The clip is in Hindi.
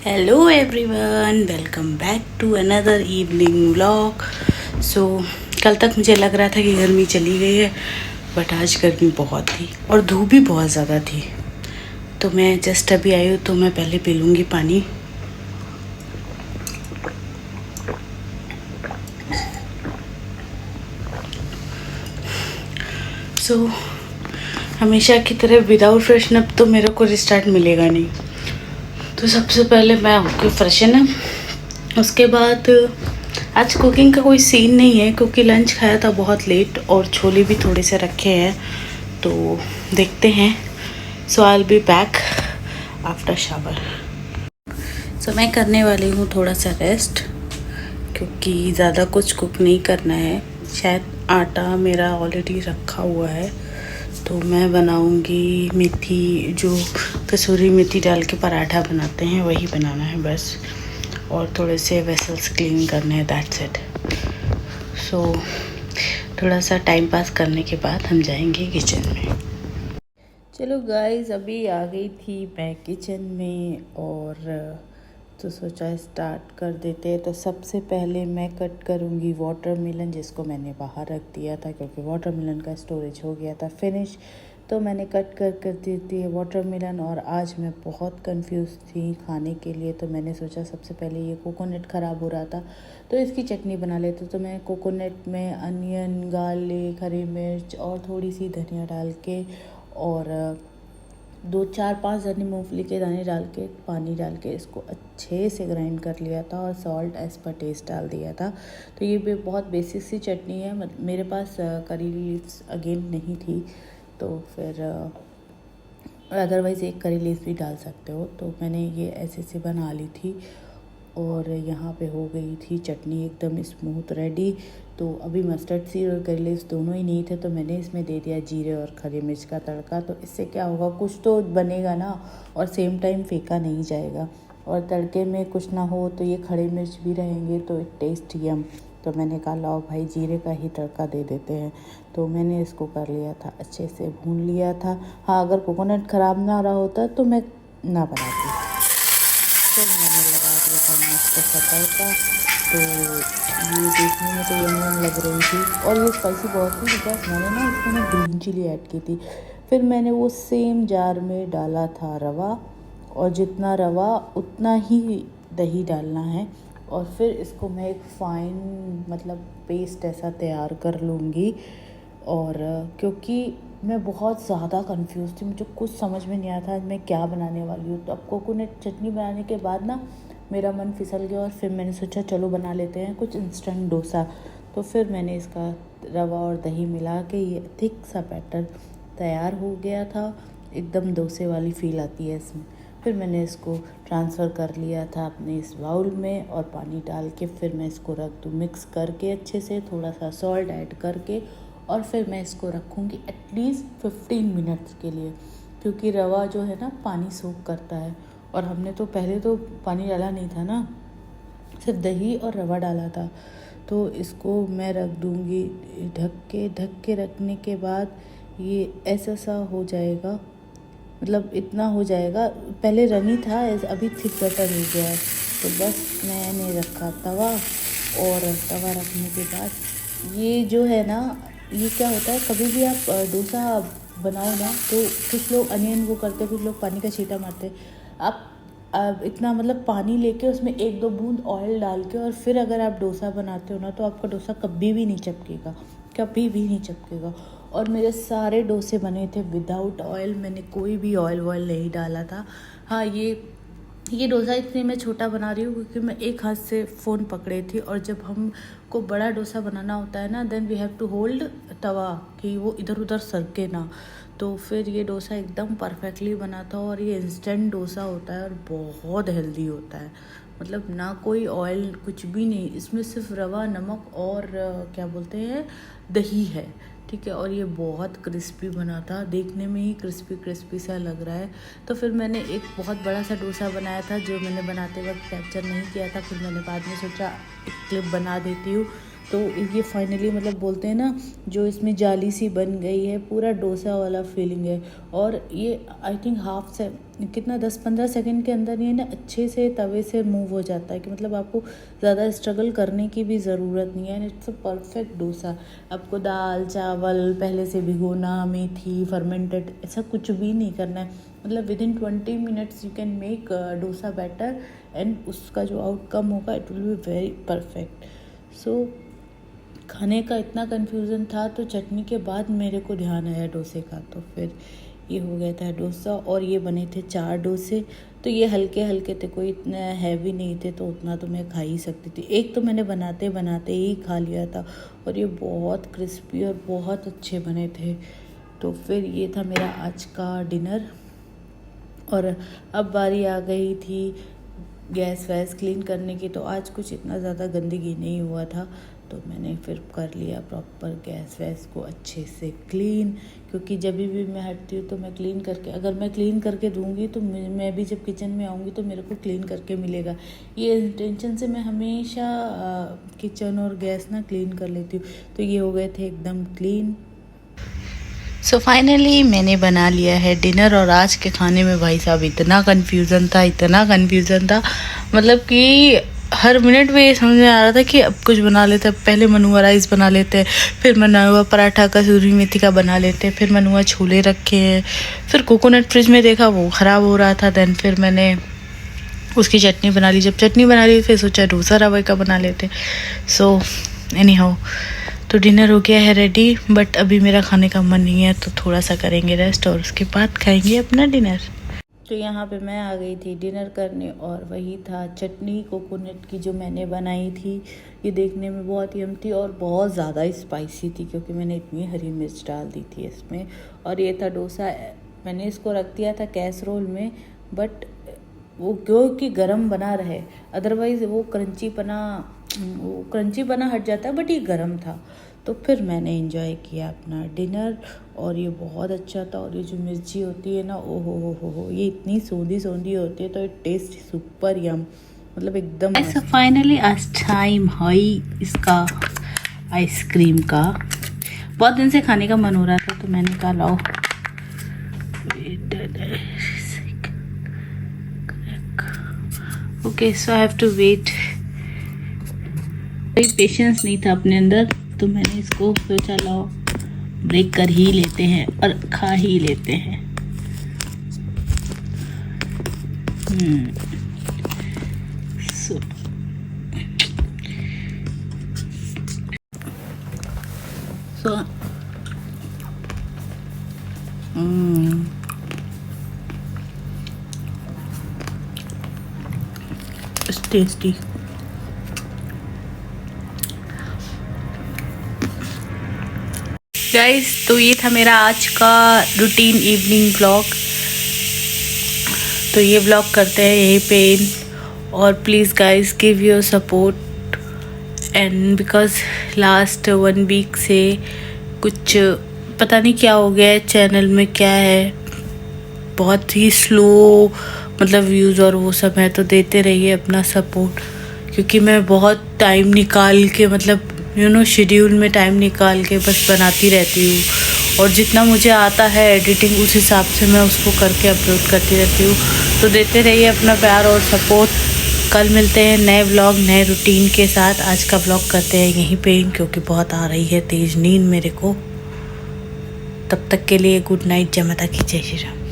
Hello everyone, welcome back to another evening vlog. So कल तक मुझे लग रहा था कि गर्मी चली गई है, बट आज गर्मी बहुत थी और धूप भी बहुत ज़्यादा थी। तो मैं जस्ट अभी आई हूँ, तो मैं पहले पी लूँगी पानी। सो हमेशा की तरह विदाउट फ्रेशन अप तो मेरे को रिस्टार्ट मिलेगा नहीं। तो सबसे पहले मैं होके फ्रेशन अप, उसके बाद आज कुकिंग का कोई सीन नहीं है क्योंकि लंच खाया था बहुत लेट और छोले भी थोड़े से रखे हैं, तो देखते हैं। So I will be back after shower. So मैं करने वाली हूँ थोड़ा सा रेस्ट क्योंकि ज़्यादा कुछ कुक नहीं करना है। शायद आटा मेरा ऑलरेडी रखा हुआ है, तो मैं बनाऊँगी मेथी, जो कसूरी मेथी डाल के पराठा बनाते हैं वही बनाना है बस, और थोड़े से वेसल्स क्लीन करने हैं, दैट्स इट। सो थोड़ा सा टाइम पास करने के बाद हम जाएंगे किचन में। चलो गाइस, अभी आ गई थी मैं किचन में और तो सोचा स्टार्ट कर देते हैं। तो सबसे पहले मैं कट करूँगी वाटरमेलन, जिसको मैंने बाहर रख दिया था क्योंकि वाटरमेलन का स्टोरेज हो गया था फिनिश। तो मैंने कट कर दी थी वाटरमेलन, और आज मैं बहुत कंफ्यूज थी खाने के लिए। तो मैंने सोचा सबसे पहले ये कोकोनट ख़राब हो रहा था तो इसकी चटनी बना लेते। तो मैं कोकोनट में अनियन, गार्लिक, हरी मिर्च और थोड़ी सी धनिया डाल के और 2-4-5 दाने मूंगफली के दाने डाल के पानी डाल के इसको अच्छे से ग्राइंड कर लिया था, और सॉल्ट एज़ पर टेस्ट डाल दिया था। तो ये भी बहुत बेसिक सी चटनी है। मेरे पास करी लीव्स अगेन नहीं थी, तो फिर अदरवाइज़ एक करी लीव्स भी डाल सकते हो। तो मैंने ये ऐसे से बना ली थी और यहाँ पे हो गई थी चटनी एकदम स्मूथ रेडी। तो अभी मस्टर्ड सीड और करी लीव्स दोनों ही नहीं थे, तो मैंने इसमें दे दिया जीरे और खरी मिर्च का तड़का। तो इससे क्या होगा, कुछ तो बनेगा ना, और सेम टाइम फेंका नहीं जाएगा। और तड़के में कुछ ना हो तो ये खड़ी मिर्च भी रहेंगे, तो टेस्ट यम। तो मैंने कहा लाओ भाई, जीरे का ही तड़का दे देते हैं। तो मैंने इसको कर लिया था, अच्छे से भून लिया था। हाँ, अगर कोकोनट ख़राब ना रहा होता तो मैं ना बनाती। तो मैंने लगा दिया था मस्त सा तड़का। तो ये देखने में तो यम लग रही थी, और ये स्पाइसी बहुत थी बिकॉज मैंने ना इसमें ग्रीन चिली ऐड की थी। फिर मैंने वो सेम जार में डाला था रवा, और जितना रवा उतना ही दही डालना है। और फिर इसको मैं एक फ़ाइन मतलब पेस्ट ऐसा तैयार कर लूँगी। और क्योंकि मैं बहुत ज़्यादा कंफ्यूज थी, मुझे कुछ समझ में नहीं आया था मैं क्या बनाने वाली हूँ। तो अब कोकोनट चटनी बनाने के बाद ना मेरा मन फिसल गया, और फिर मैंने सोचा चलो बना लेते हैं कुछ इंस्टेंट डोसा। तो फिर मैंने इसका रवा और दही मिला के ये थिक सा बैटर तैयार हो गया था। एकदम डोसे वाली फ़ील आती है इसमें। फिर मैंने इसको ट्रांसफ़र कर लिया था अपने इस बाउल में, और पानी डाल के फिर मैं इसको रख दूँ मिक्स करके अच्छे से, थोड़ा सा सॉल्ट ऐड करके। और फिर मैं इसको रखूँगी एटलीस्ट 15 मिनट्स के लिए, क्योंकि रवा जो है ना पानी सोख करता है। और हमने तो पहले तो पानी डाला नहीं था ना, सिर्फ दही और रवा डाला था। तो इसको मैं रख दूँगी ढक के रखने के बाद ये ऐसा सा हो जाएगा, मतलब इतना हो जाएगा। पहले रनी था, अभी थिक बैटर हो गया है। तो बस मैंने रखा तवा, और तवा रखने के बाद ये जो है ना, ये क्या होता है, कभी भी आप डोसा बनाओ ना, तो कुछ लोग अनियन वो करते, कुछ लोग पानी का छींटा मारते। आप इतना मतलब पानी लेके उसमें 1-2 बूंद ऑयल डाल के, और फिर अगर आप डोसा बनाते हो ना, तो आपका डोसा कभी भी नहीं चिपकेगा, कभी भी नहीं चिपकेगा। और मेरे सारे डोसे बने थे विदाउट ऑयल, मैंने कोई भी ऑयल नहीं डाला था। हाँ, ये डोसा इसलिए मैं छोटा बना रही हूँ क्योंकि मैं एक हाथ से फ़ोन पकड़े थी, और जब हमको बड़ा डोसा बनाना होता है ना, then we have to hold tawa कि वो इधर उधर सरके ना। तो फिर ये डोसा एकदम परफेक्टली बना था, और ये इंस्टेंट डोसा होता है और बहुत हेल्दी होता है। मतलब ना कोई ऑयल, कुछ भी नहीं, इसमें सिर्फ रवा, नमक और क्या बोलते हैं, दही है, ठीक है। और ये बहुत क्रिस्पी बना था, देखने में ही क्रिस्पी सा लग रहा है। तो फिर मैंने एक बहुत बड़ा सा डोसा बनाया था, जो मैंने बनाते वक्त कैप्चर नहीं किया था। फिर मैंने बाद में सोचा एक क्लिप बना देती हूँ, तो ये फाइनली मतलब बोलते हैं ना, जो इसमें जाली सी बन गई है, पूरा डोसा वाला फीलिंग है। और ये आई थिंक हाफ से कितना 10-15 सेकंड के अंदर ये ना अच्छे से तवे से मूव हो जाता है, कि मतलब आपको ज़्यादा स्ट्रगल करने की भी ज़रूरत नहीं है। And it's a perfect dosa. आपको दाल चावल पहले से भिगोना, मेथी फर्मेंटेड, ऐसा कुछ भी नहीं करना है। मतलब within 20 minutes you can make dosa batter, and उसका जो आउटकम होगा it will be very perfect. So खाने का इतना कन्फ्यूज़न था, तो चटनी के बाद मेरे को ध्यान आया डोसे का, तो फिर ये हो गया था डोसा। और ये बने थे 4 डोसे, तो ये हल्के हल्के थे, कोई इतने हैवी नहीं थे, तो उतना तो मैं खा ही सकती थी। एक तो मैंने बनाते बनाते ही खा लिया था, और ये बहुत क्रिस्पी और बहुत अच्छे बने थे। तो फिर ये था मेरा आज का डिनर। और अब बारी आ गई थी गैस वैस क्लीन करने की, तो आज कुछ इतना ज़्यादा गंदगी नहीं हुआ था, तो मैंने फिर कर लिया प्रॉपर गैस वैस को अच्छे से क्लीन। क्योंकि जब भी मैं हटती हूँ तो मैं क्लीन करके, अगर मैं क्लीन करके दूँगी तो मैं भी जब किचन में आऊँगी तो मेरे को क्लीन करके मिलेगा। ये इंटेंशन से मैं हमेशा किचन और गैस ना क्लीन कर लेती हूँ। तो ये हो गए थे एकदम क्लीन। सो फाइनली मैंने बना लिया है डिनर। और आज के खाने में भाई साहब इतना कन्फ्यूज़न था, मतलब कि हर मिनट में ये समझ में आ रहा था कि अब कुछ बना लेते हैं। पहले मनुआ राइस बना लेते हैं, फिर मनुआ पराठा कसूरी मेथी का बना लेते हैं, फिर मनुआ छोले रखे हैं, फिर कोकोनट फ्रिज में देखा वो ख़राब हो रहा था, देन फिर मैंने उसकी चटनी बना ली। जब चटनी बना ली फिर सोचा डोसा रवे का बना लेते। सो एनी हाउ, तो डिनर हो गया है रेडी, बट अभी मेरा खाने का मन नहीं है, तो थोड़ा सा करेंगे रेस्ट और उसके बाद खाएंगे अपना डिनर। तो यहाँ पे मैं आ गई थी डिनर करने, और वही था चटनी कोकोनट की जो मैंने बनाई थी। ये देखने में बहुत यम थी और बहुत ज़्यादा स्पाइसी थी, क्योंकि मैंने इतनी हरी मिर्च डाल दी थी इसमें। और ये था डोसा, मैंने इसको रख दिया था कैसरोल में, बट वो क्योंकि गरम बना रहे, अदरवाइज़ वो क्रंची बना हट जाता है, बट ये गरम था। तो फिर मैंने एंजॉय किया अपना डिनर, और ये बहुत अच्छा था। और ये जो मिर्ची होती है ना, ओ हो, ये इतनी सोंधी होती है, तो इट टेस्ट सुपर यम, मतलब एकदम। ऐसा फाइनली आज टाइम है इसका आइसक्रीम का। बहुत दिन से खाने का मन हो रहा था, तो मैंने कहा लाओ। Okay, so I have to wait. कोई पेशेंस नहीं था अपने अंदर, तो मैंने इसको सोचा लाओ ब्रेक कर ही लेते हैं और खा ही लेते हैं। So it's tasty. गाइस, तो ये था मेरा आज का रूटीन इवनिंग व्लॉग। तो ये व्लॉग करते हैं यहीं पे इन, और please guys give your support. And because last 1 week से कुछ पता नहीं क्या हो गया है चैनल में, क्या है, बहुत ही स्लो मतलब व्यूज़ और वो सब है। तो देते रहिए अपना सपोर्ट, क्योंकि मैं बहुत टाइम निकाल के, मतलब शेड्यूल में टाइम निकाल के बस बनाती रहती हूँ, और जितना मुझे आता है एडिटिंग उस हिसाब से मैं उसको करके अपलोड करती रहती हूँ। तो देते रहिए अपना प्यार और सपोर्ट। कल मिलते हैं नए व्लॉग नए रूटीन के साथ। आज का व्लॉग करते हैं यहीं पे, क्योंकि बहुत आ रही है तेज़ नींद मेरे को। तब तक के लिए गुड नाइट। जय माता की, जय श्री राम।